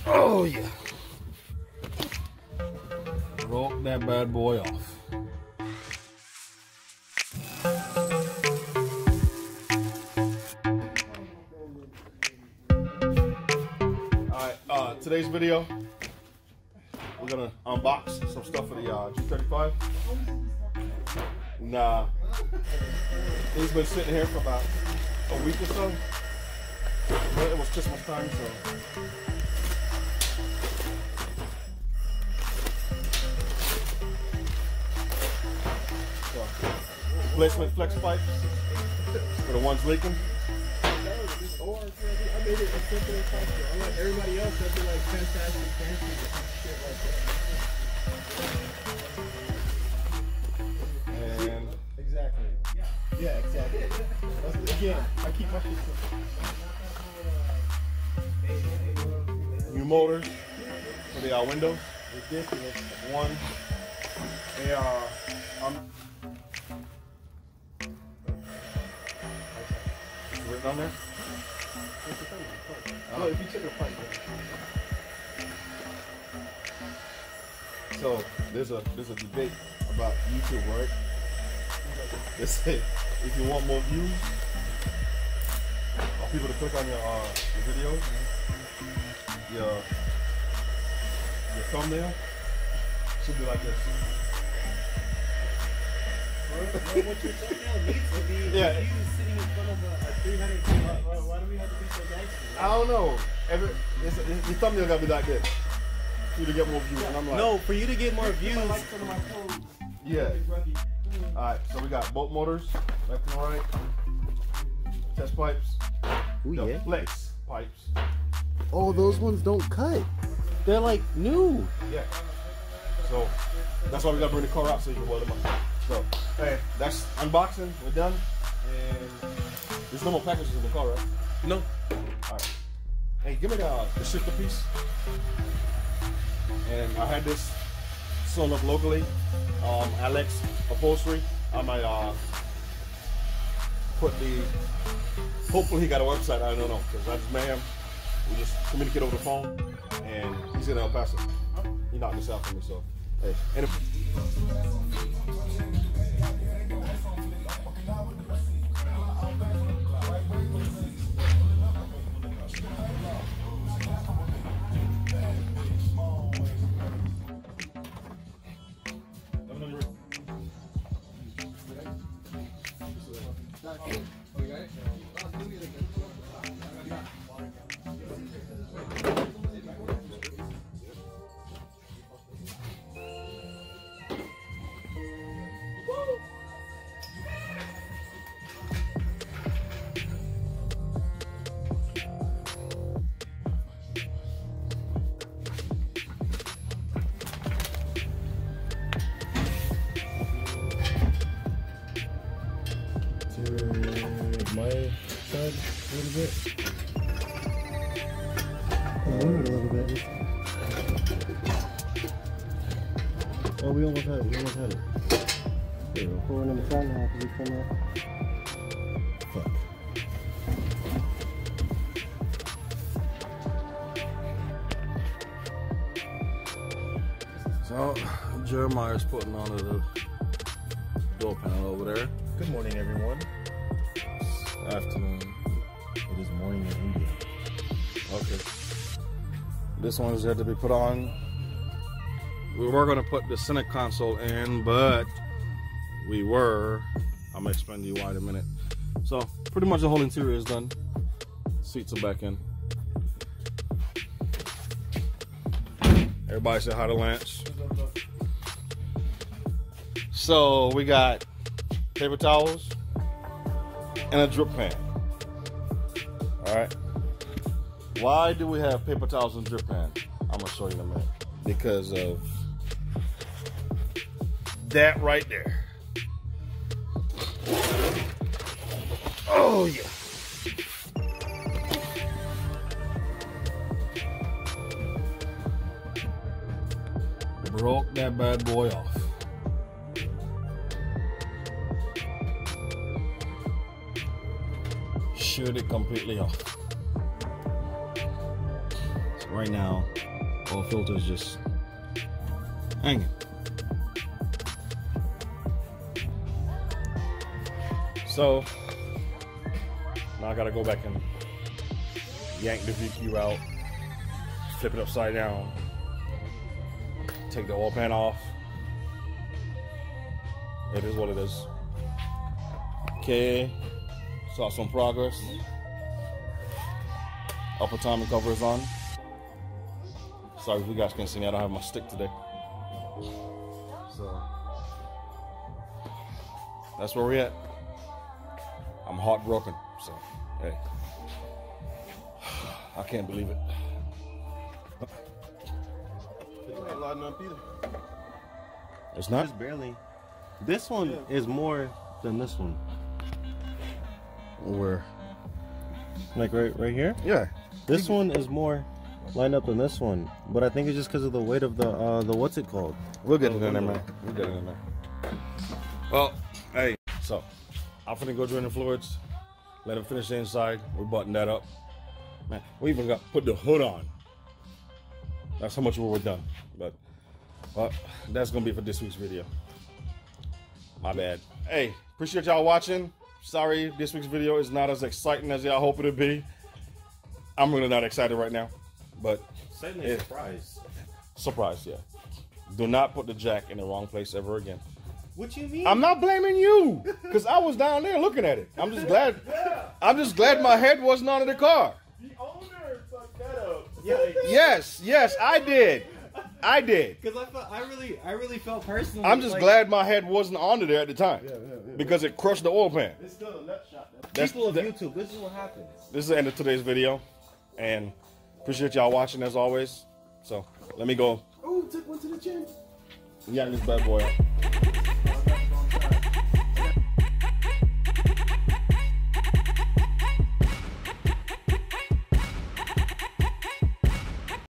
Oh yeah. Broke that bad boy off. Alright, today's video, we're gonna unbox some stuff for the G35. Nah, it's been sitting here for about a week or so. But it was Christmas time, so. Replacement flex pipes for the ones leaking. I made it as simple as possible. Unlike everybody else that do like fantastic fancy shit like that. And exactly. Yeah, exactly. Again, I keep my shit simple. new motors for the windows. Ridiculous. One. They are written on there. Oh, if you took a pipe. So there's a debate about YouTube, right? They say if you want more views, or people to click on your videos, your thumbnail should be like this. What your thumbnail needs to be. Yeah. You sitting in front of a 300. Why do we have to be so gangster? I don't know. Your thumbnail gotta be like this for you to get more views. And I'm like, no, for you to get more views. yeah. All right, so we got bolt motors, left and right, test pipes, the flex pipes. Oh, those ones don't cut. They're like new. Yeah. So that's why we gotta bring the car out so you can weld them up. So hey, that's unboxing. We're done. And there's no more packages in the car, right? No. All right. Hey, give me the shifter piece. And I had this sewn up locally. Alex Upholstery. I might put the. Hopefully he got a website. I don't know because I just met him. We just communicate over the phone, and he's in El Paso. He knocked this out for me, so hey. And my side a little bit. Move it a little bit. Oh, we almost had it. We almost had it. There, we're pulling in the front half. We come out. Fuck. so Jeremiah's putting on the door panel over there. Good morning, everyone. Afternoon. It is morning in India. Okay. This one is had to be put on. We were going to put the center console in, but I'm going to explain to you why in a minute. So, pretty much the whole interior is done. Seats are back in. Everybody say hi to Lance. So, we got paper towels and a drip pan. Alright. Why do we have paper towels and drip pan? I'm gonna show you in a minute. Because of that right there. Oh yeah. Broke that bad boy off. Sheared it completely off. So right now, oil filter is just hanging. So now I gotta go back and yank the VQ out, flip it upside down, take the oil pan off. It is what it is. Okay, saw some progress. Upper timing cover is on. Sorry if you guys can't see me, I don't have my stick today. So that's where we're at. I'm heartbroken, so hey, I can't believe it. It's not lighting up either. It's not? Just barely. This one is more than this one. Where? Like right here? Yeah. This one is more lined up than this one, but I think it's just because of the weight of the what's it called? We'll get it in there, man. We'll get it in there. Well, hey, so I'm finna go drain the fluids, let them finish the inside. We button that up. Man, we even got put the hood on. That's how much we're done. But well, that's gonna be for this week's video. My bad. Hey, appreciate y'all watching. Sorry, this week's video is not as exciting as y'all hope it'd be. I'm really not excited right now, but Certainly surprised. Surprised, yeah. Do not put the jack in the wrong place ever again. What you mean? I'm not blaming you, because I was down there looking at it. I'm just glad. I'm just glad my head wasn't on the car. The owner fucked that up. Yeah. Yes, I did. Because I really felt personally. I'm just glad my head wasn't on there at the time, because it crushed the oil pan. It's still a nut shot. People of YouTube, this is what happens. This is the end of today's video, and appreciate y'all watching as always. So let me go. Oh, took one to the chin. Yank this bad boy out.